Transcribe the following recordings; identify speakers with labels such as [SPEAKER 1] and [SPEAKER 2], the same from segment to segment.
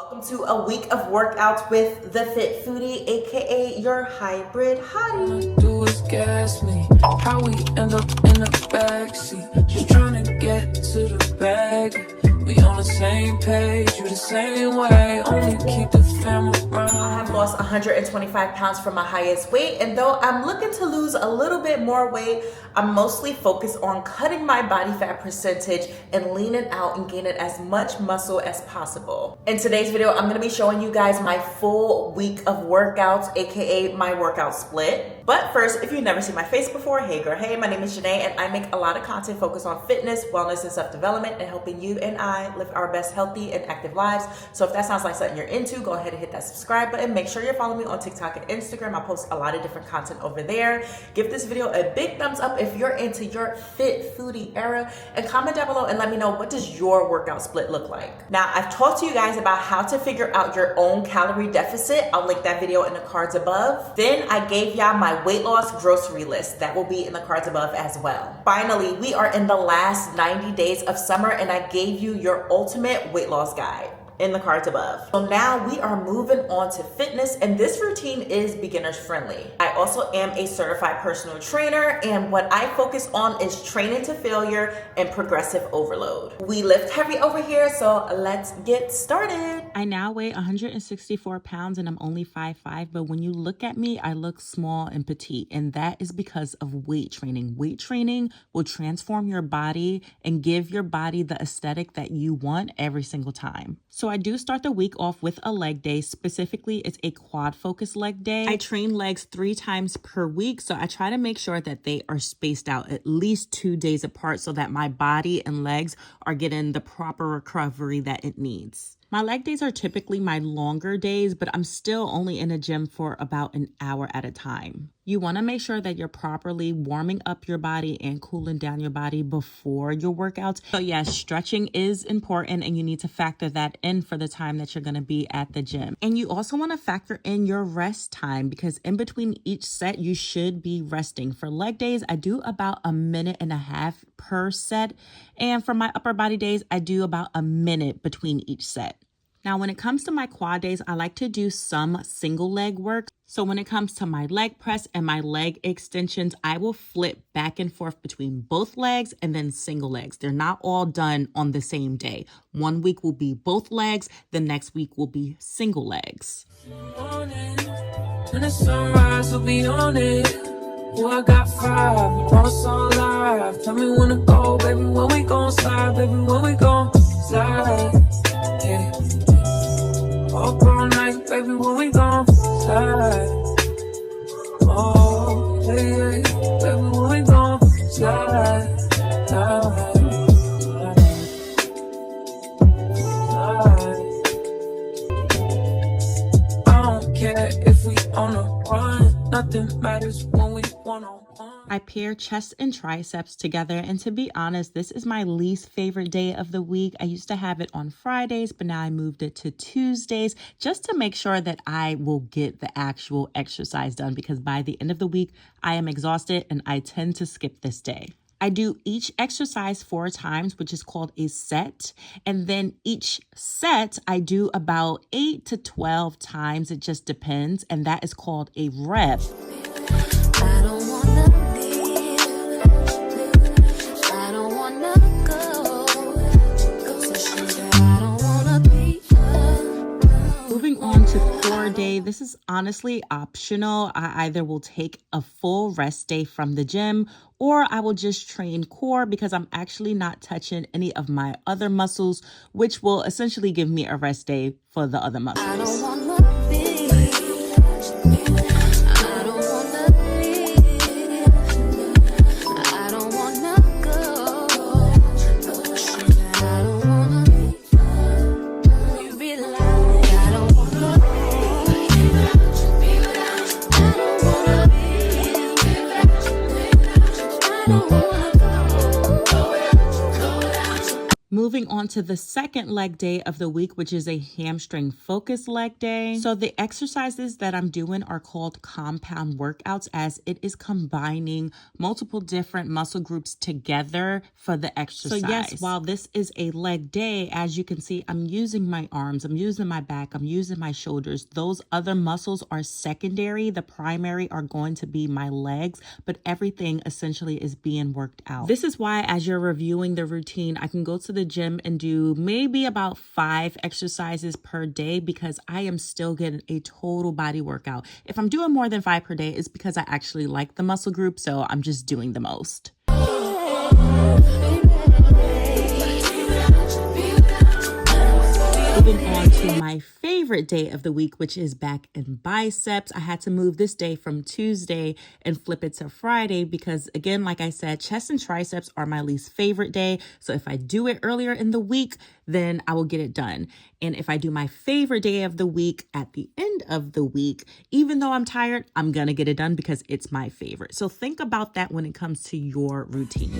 [SPEAKER 1] Welcome to a week of workouts with the Fit Foodie, aka your hybrid hottie.
[SPEAKER 2] Do is gas me. How we end up in the backseat. Just trying to get to the bag. We on the same page, you the same way. Only keep the family around.
[SPEAKER 1] I have lost 125 pounds from my highest weight, and though I'm looking to lose a little bit more weight, I'm mostly focused on cutting my body fat percentage and leaning out and gaining as much muscle as possible. In today's video, I'm gonna be showing you guys my full week of workouts, aka my workout split. But first, if you've never seen my face before, hey girl, hey, my name is Janae, and I make a lot of content focused on fitness, wellness, and self-development, and helping you and I live our best healthy and active lives. So if that sounds like something you're into, go ahead and hit that subscribe button. Make sure you're following me on TikTok and Instagram. I post a lot of different content over there. Give this video a big thumbs up if you're into your fit foodie era, and comment down below and let me know, what does your workout split look like? Now, I've talked to you guys about how to figure out your own calorie deficit. I'll link that video in the cards above. Then I gave y'all my weight loss grocery list. That will be in the cards above as well. Finally, we are in the last 90 days of summer, and I gave you your ultimate weight loss guide in the cards above. So now we are moving on to fitness, and this routine is beginners friendly. I also am a certified personal trainer, and what I focus on is training to failure and progressive overload. We lift heavy over here, so let's get started.
[SPEAKER 3] I now weigh 164 pounds and I'm only 5'5", but when you look at me, I look small and petite, and that is because of weight training. Weight training will transform your body and give your body the aesthetic that you want every single time. So I do start the week off with a leg day. Specifically, it's a quad focus leg day. I train legs 3 times per week, so I try to make sure that they are spaced out at least 2 days apart so that my body and legs are getting the proper recovery that it needs. My leg days are typically my longer days, but I'm still only in the gym for about an hour at a time. You want to make sure that you're properly warming up your body and cooling down your body before your workouts. So yes, stretching is important, and you need to factor that in for the time that you're going to be at the gym. And you also want to factor in your rest time, because in between each set, you should be resting. For leg days, I do about 1.5 minutes per set. And for my upper body days, I do about 1 minute between each set. Now, when it comes to my quad days, I like to do some single leg work. So when it comes to my leg press and my leg extensions, I will flip back and forth between both legs and then single legs. They're not all done on the same day. 1 week will be both legs. The next week will be single legs.
[SPEAKER 2] When the sunrise, will be on it. Oh, I got 5, on a song live. Tell me when to go, baby, when we gon' slide, baby, when we gon' slide. Yeah. Up all night, baby, when we gon' slide. Oh, yeah, yeah, baby, when we gon' slide. Slide. I don't care if we on a run, nothing matters when we one-on-one.
[SPEAKER 3] I pair chest and triceps together, and to be honest, this is my least favorite day of the week. I used to have it on Fridays, but now I moved it to Tuesdays just to make sure that I will get the actual exercise done, because by the end of the week, I am exhausted and I tend to skip this day. I do each exercise 4 times, which is called a set. And then each set, I do about 8 to 12 times. It just depends. And that is called a rep.
[SPEAKER 4] I don't wanna leave. I don't wanna go. I don't wanna be.
[SPEAKER 3] Moving on to core day, this is honestly optional. I either will take a full rest day from the gym, or I will just train core because I'm actually not touching any of my other muscles, which will essentially give me a rest day for the other muscles.
[SPEAKER 4] I don't wanna be. I don't wanna leave. I don't wanna go. I don't wanna be. You realize I don't wanna be. I don't wanna be. I don't wanna go.
[SPEAKER 3] Moving on on to the second leg day of the week, which is a hamstring focus leg day. So the exercises that I'm doing are called compound workouts, as it is combining multiple different muscle groups together for the exercise. So yes, while this is a leg day, as you can see, I'm using my arms, I'm using my back, I'm using my shoulders. Those other muscles are secondary. The primary are going to be my legs, but everything essentially is being worked out. This is why as you're reviewing the routine, I can go to the gym and do maybe about 5 exercises per day because I am still getting a total body workout. If I'm doing more than 5 per day, it's because I actually like the muscle group, so I'm just doing the most. Moving on to my favorite day of the week, which is back in biceps. I had to move this day from Tuesday and flip it to Friday because, again, like I said, chest and triceps are my least favorite day. So if I do it earlier in the week, then I will get it done. And if I do my favorite day of the week at the end of the week, even though I'm tired, I'm gonna get it done because it's my favorite. So think about that when it comes to your routine.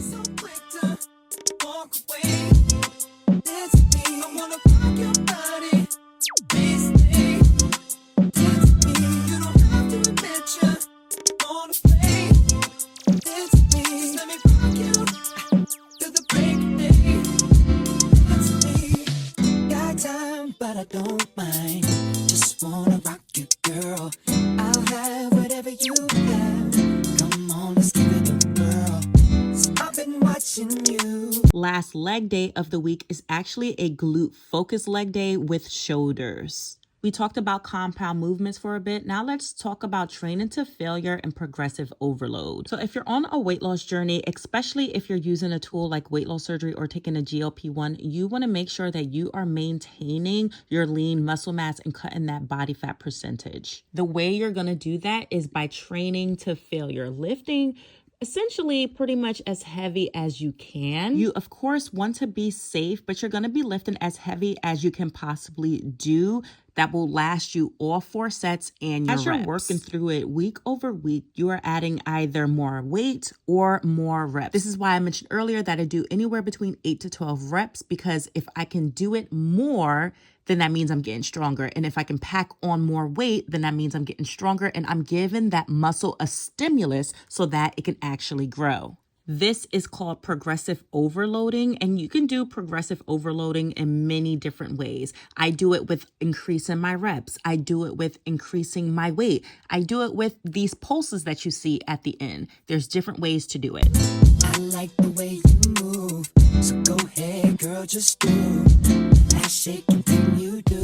[SPEAKER 2] But I don't mind. Just wanna rock you, girl. I'll have whatever you have. Come on, let's give it a whirl. So I've been watching you.
[SPEAKER 3] Last leg day of the week is actually a glute focus leg day with shoulders. We talked about compound movements for a bit. Now let's talk about training to failure and progressive overload. So if you're on a weight loss journey, especially if you're using a tool like weight loss surgery or taking a GLP-1, you want to make sure that you are maintaining your lean muscle mass and cutting that body fat percentage. The way you're going to do that is by training to failure, lifting essentially pretty much as heavy as you can. You, of course, want to be safe, but you're going to be lifting as heavy as you can possibly do. That will last you all 4 sets and your reps. As you're working through it week over week, you are adding either more weight or more reps. This is why I mentioned earlier that I do anywhere between 8 to 12 reps, because if I can do it more, then that means I'm getting stronger. And if I can pack on more weight, then that means I'm getting stronger and I'm giving that muscle a stimulus so that it can actually grow. This is called progressive overloading, and you can do progressive overloading in many different ways. I do it with increasing my reps. I do it with increasing my weight. I do it with these pulses that you see at the end. There's different ways to do it.
[SPEAKER 2] I like the way you move, so go ahead, girl, just do that shaking thing you do.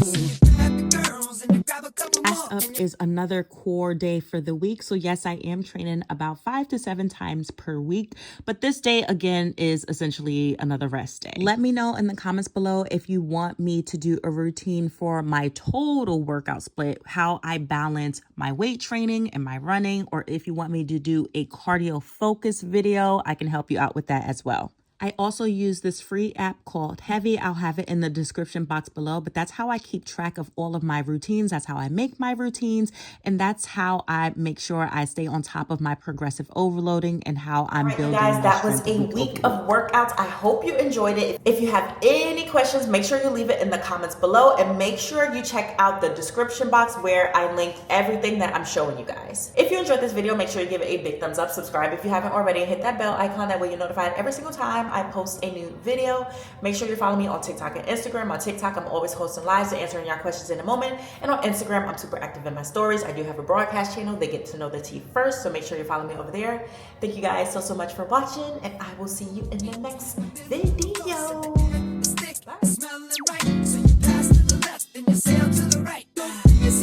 [SPEAKER 3] Last up is another core day for the week. So yes, I am training about 5 to 7 times per week, but this day again is essentially another rest day. Let me know in the comments below if you want me to do a routine for my total workout split, how I balance my weight training and my running, or if you want me to do a cardio focus video, I can help you out with that as well. I also use this free app called Heavy. I'll have it in the description box below, but that's how I keep track of all of my routines. That's how I make my routines. And that's how I make sure I stay on top of my progressive overloading and how I'm building.
[SPEAKER 1] Guys, that was a week of workouts. I hope you enjoyed it. If you have any questions, make sure you leave it in the comments below, and make sure you check out the description box where I linked everything that I'm showing you guys. If you enjoyed this video, make sure you give it a big thumbs up, subscribe if you haven't already, and hit that bell icon. That way you're notified every single time I post a new video. Make sure you follow me on TikTok and Instagram. On TikTok, I'm always hosting lives and answering your questions in a moment. And on Instagram, I'm super active in my stories. I do have a broadcast channel. They get to know the tea first, so make sure you follow me over there. Thank you guys so much for watching, and I will see you in the next video.